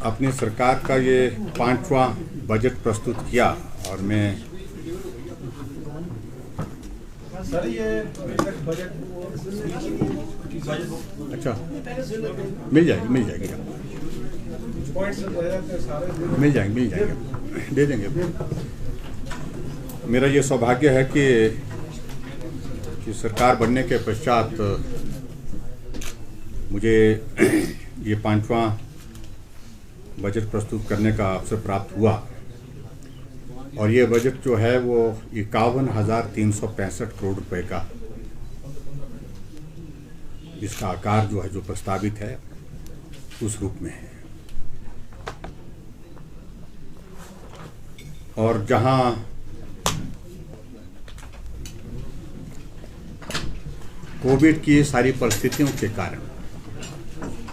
अपनी सरकार का ये 5वां बजट प्रस्तुत किया और मैं सर ये बजट अच्छा मिल जाएगी मिल जाएंगे दे देंगे। मेरा ये सौभाग्य है कि सरकार बनने के पश्चात मुझे ये 5वां बजट प्रस्तुत करने का अवसर प्राप्त हुआ और ये बजट जो है वो 51,365 करोड़ रुपए का इसका आकार जो है जो प्रस्तावित है उस रूप में है। और जहां कोविड की सारी परिस्थितियों के कारण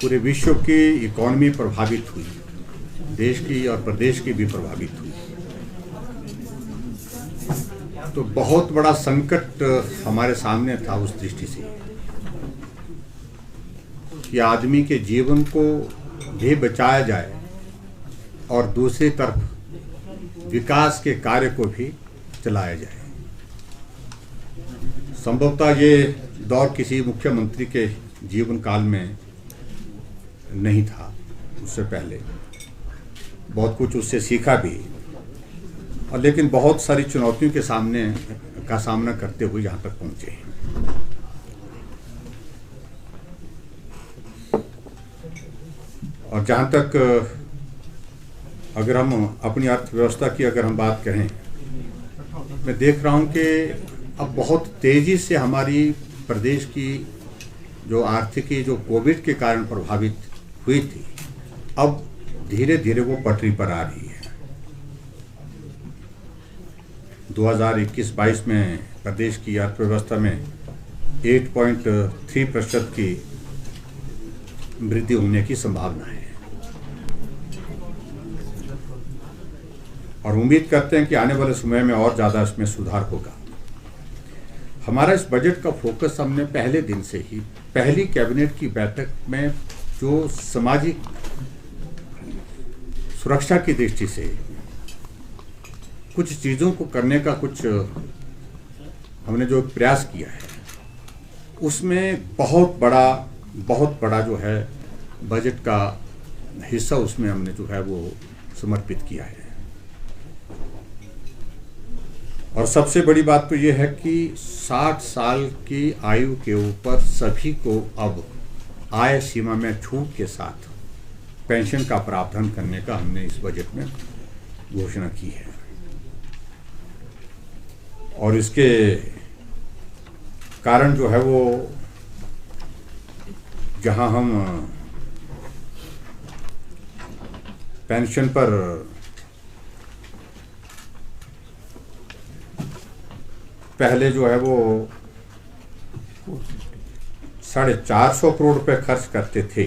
पूरे विश्व की इकोनॉमी प्रभावित हुई, देश की और प्रदेश की भी प्रभावित हुई, तो बहुत बड़ा संकट हमारे सामने था उस दृष्टि से कि आदमी के जीवन को भी बचाया जाए और दूसरी तरफ विकास के कार्य को भी चलाया जाए। संभवतः ये दौर किसी मुख्यमंत्री के जीवन काल में नहीं था, उससे पहले बहुत कुछ उससे सीखा भी, और लेकिन बहुत सारी चुनौतियों के सामना करते हुए यहाँ तक पहुँचे हैं। और जहाँ तक अगर हम अपनी अर्थव्यवस्था की अगर हम बात करें, मैं देख रहा हूँ कि अब बहुत तेज़ी से हमारी प्रदेश की जो आर्थिकी जो कोविड के कारण प्रभावित हुई थी, अब धीरे धीरे वो पटरी पर आ रही है। 2021-22 में प्रदेश की अर्थव्यवस्था में 8.3% की वृद्धि होने की संभावना है और उम्मीद करते हैं कि आने वाले समय में और ज़्यादा इसमें सुधार होगा। हमारा इस बजट का फोकस हमने पहले दिन से ही पहली कैबिनेट की बैठक में जो सामाजिक सुरक्षा की दृष्टि से कुछ चीज़ों को करने का कुछ हमने जो प्रयास किया है, उसमें बहुत बड़ा जो है बजट का हिस्सा उसमें हमने जो है वो समर्पित किया है। और सबसे बड़ी बात तो ये है कि 60 साल की आयु के ऊपर सभी को अब आय सीमा में छूट के साथ पेंशन का प्रावधान करने का हमने इस बजट में घोषणा की है। और इसके कारण जो है वो जहां हम पेंशन पर पहले जो है वो 450 करोड़ रुपए खर्च करते थे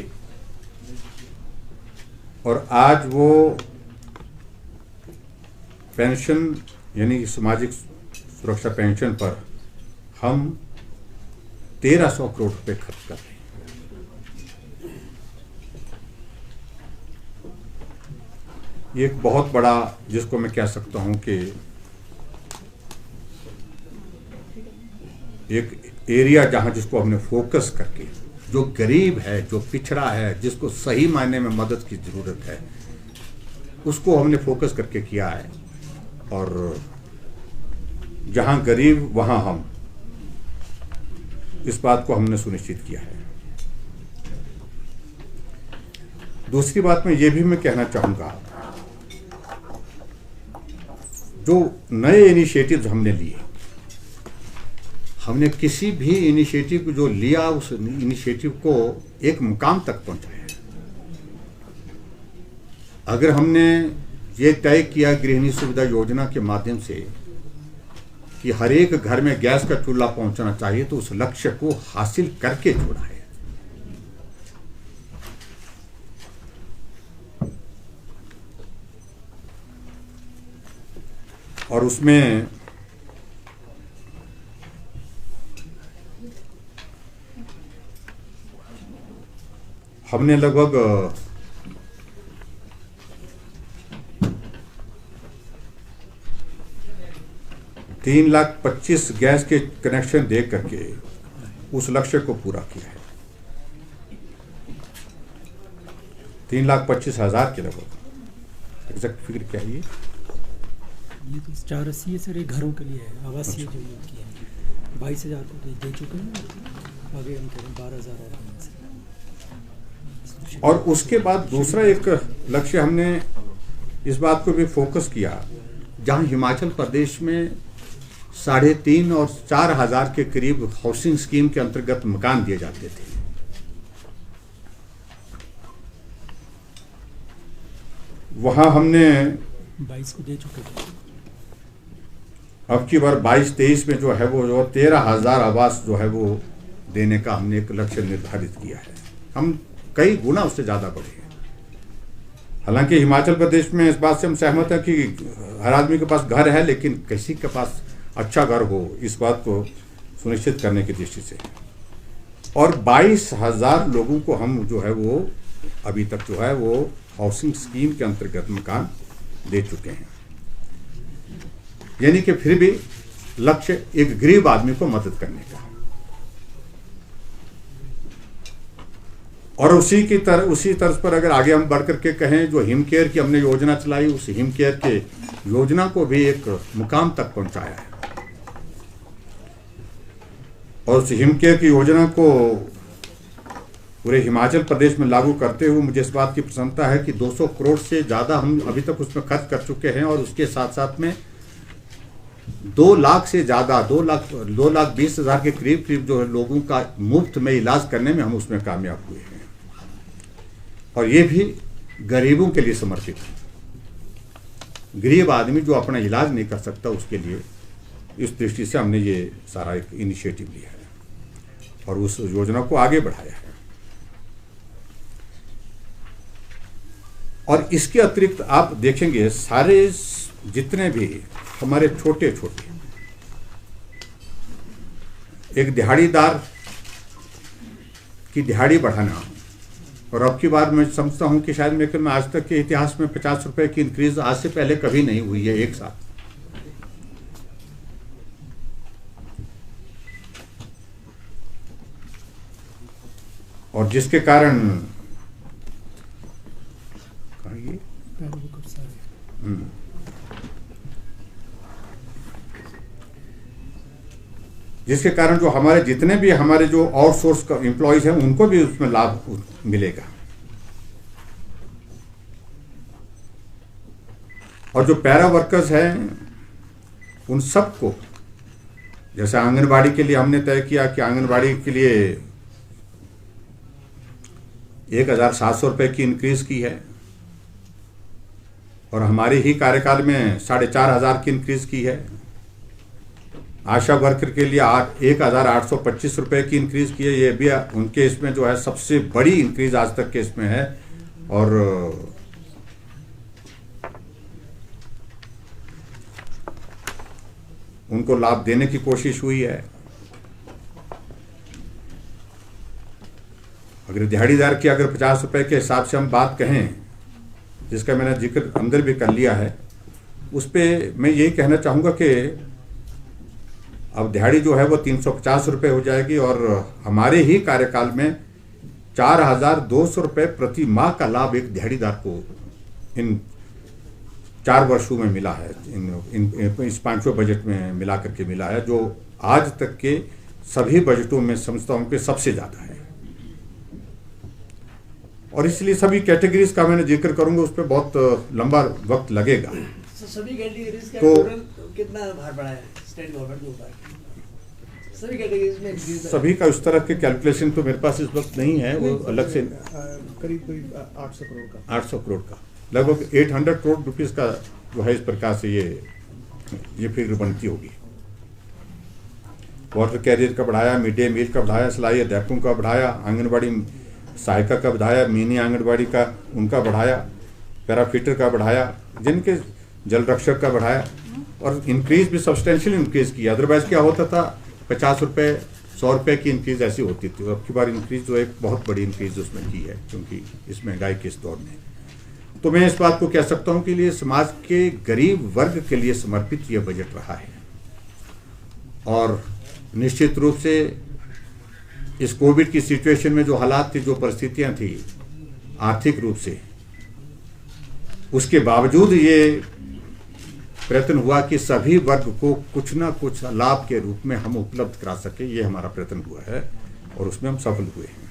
और आज वो पेंशन यानी सामाजिक सुरक्षा पेंशन पर हम 1300 करोड़ रुपए खर्च कर रहे हैं। ये एक बहुत बड़ा, जिसको मैं कह सकता हूं कि एक एरिया जहां जिसको हमने फोकस करके, जो गरीब है, जो पिछड़ा है, जिसको सही मायने में मदद की ज़रूरत है, उसको हमने फोकस करके किया है। और जहां गरीब वहां हम, इस बात को हमने सुनिश्चित किया है। दूसरी बात में ये भी मैं कहना चाहूँगा, जो नए इनिशिएटिव्स हमने लिए, हमने किसी भी इनिशिएटिव को जो लिया उस इनिशिएटिव को एक मुकाम तक पहुंचाया। अगर हमने ये तय किया गृहिणी सुविधा योजना के माध्यम से कि हर एक घर में गैस का चूल्हा पहुंचना चाहिए, तो उस लक्ष्य को हासिल करके छोड़ा है। और उसमें हमने लगभग 3,25,000 गैस के कनेक्शन दे करके उस लक्ष्य को पूरा किया है। 3,25,000 के लगभग एग्जैक्ट फिगर क्या है ये तो 480 सर ये घरों के लिए है, आवासीय जो ये किए हैं 22,000 तो दे चुके हैं, आगे हम कह रहे हैं 12,000 और उसके बाद दूसरा एक लक्ष्य हमने इस बात को भी फोकस किया, जहां हिमाचल प्रदेश में 3,500 और 4,000 के करीब हाउसिंग स्कीम के अंतर्गत मकान दिए जाते थे। वहां हमने 22 को दे चुके थे। अब की बार 22-23 में जो है वो 13,000 आवास जो है वो देने का हमने एक लक्ष्य निर्धारित किया है। हम कई गुना उससे ज़्यादा बढ़े हैं। हालांकि हिमाचल प्रदेश में इस बात से हम सहमत हैं कि हर आदमी के पास घर है, लेकिन किसी के पास अच्छा घर हो, इस बात को सुनिश्चित करने की दृष्टि से। और 22,000 लोगों को हम जो है वो अभी तक जो है वो हाउसिंग स्कीम के अंतर्गत मकान दे चुके हैं। यानी कि फिर भी लक्ष्य एक गरीब आदमी को मदद करने का। और उसी तर्ज पर अगर आगे हम बढ़ करके कहें, जो हिम केयर की हमने योजना चलाई, उस हिम केयर के योजना को भी एक मुकाम तक पहुंचाया है। और उस हिम केयर की योजना को पूरे हिमाचल प्रदेश में लागू करते हुए मुझे इस बात की प्रसन्नता है कि 200 करोड़ से ज़्यादा हम अभी तक उसमें खर्च कर चुके हैं। और उसके साथ साथ में 2 लाख से ज़्यादा 2,20,000 के करीब जो है लोगों का मुफ्त में इलाज करने में हम उसमें कामयाब हुए हैं। और ये भी गरीबों के लिए समर्पित है। गरीब आदमी जो अपना इलाज नहीं कर सकता, उसके लिए इस दृष्टि से हमने ये सारा एक इनिशिएटिव लिया है और उस योजना को आगे बढ़ाया है। और इसके अतिरिक्त आप देखेंगे सारे जितने भी हमारे छोटे छोटे एक दिहाड़ीदार की दिहाड़ी बढ़ाना, और अब की बार मैं समझता हूं कि शायद मेरे में आज तक के इतिहास में 50 रुपए की इंक्रीज आज से पहले कभी नहीं हुई है एक साथ। और जिसके कारण जो हमारे जितने भी हमारे जो आउटसोर्स का एम्प्लॉयज हैं उनको भी उसमें लाभ मिलेगा। और जो पैरा वर्कर्स हैं उन सबको, जैसे आंगनबाड़ी के लिए हमने तय किया कि आंगनबाड़ी के लिए 1,700 रुपए की इंक्रीज की है, और हमारे ही कार्यकाल में 4,500 की इंक्रीज की है। आशा वर्कर के लिए 1,825 रुपए की इंक्रीज की है। ये भी उनके इसमें जो है सबसे बड़ी इंक्रीज आज तक के इसमें है। और उनको लाभ देने की कोशिश हुई है। अगर दिहाड़ीदार की अगर 50 रुपए के हिसाब से हम बात कहें, जिसका मैंने जिक्र अंदर भी कर लिया है, उस पर मैं यही कहना चाहूँगा कि अब दिहाड़ी जो है वो 350 रुपये हो जाएगी, और हमारे ही कार्यकाल में 4,200 रुपये प्रति माह का लाभ एक दिहाड़ीदार को इन 4 वर्षों में मिला है। इस 5वें बजट में मिला करके मिला है, जो आज तक के सभी बजटों में समझता हूँ कि सबसे ज़्यादा है। और इसलिए सभी कैटेगरीज का मैंने जिक्र करूंगा, उस पर बहुत लंबा वक्त लगेगा। सभी कैटेगरीज का तो कितना भार बढ़ा है स्टेट गवर्नमेंट के ऊपर? सभी कैटेगरीज में सभी का उस तरह के कैलकुलेशन तो मेरे पास इस वक्त नहीं है, वो अलग से करीब 800 करोड़ का 800 करोड़ का लगभग 800 करोड़ रुपीस का जो है इस प्रकार से ये फिगर बनती होगी। वाटर कैरियर का बढ़ाया, मिड डे मील का बढ़ाया, सिलाई अध्यापकों का बढ़ाया, आंगनबाड़ी सहायिका का बढ़ाया, मिनी आंगनबाड़ी का उनका बढ़ाया, पैराफिटर का बढ़ाया, जिनके जल रक्षक का बढ़ाया, और इंक्रीज भी सब्सटेंशियल इंक्रीज किया। अदरवाइज क्या होता था, 50 रुपये 100 रुपये की इंक्रीज ऐसी होती थी। अब की बार इंक्रीज जो एक बहुत बड़ी इंक्रीज उसमें की है, क्योंकि इस महंगाई के इस दौर में। तो मैं इस बात को कह सकता हूँ कि ये समाज के गरीब वर्ग के लिए समर्पित यह बजट रहा है। और निश्चित रूप से इस कोविड की सिचुएशन में जो हालात थी, जो परिस्थितियां थी आर्थिक रूप से, उसके बावजूद ये प्रयत्न हुआ कि सभी वर्ग को कुछ ना कुछ लाभ के रूप में हम उपलब्ध करा सके। ये हमारा प्रयत्न हुआ है और उसमें हम सफल हुए हैं।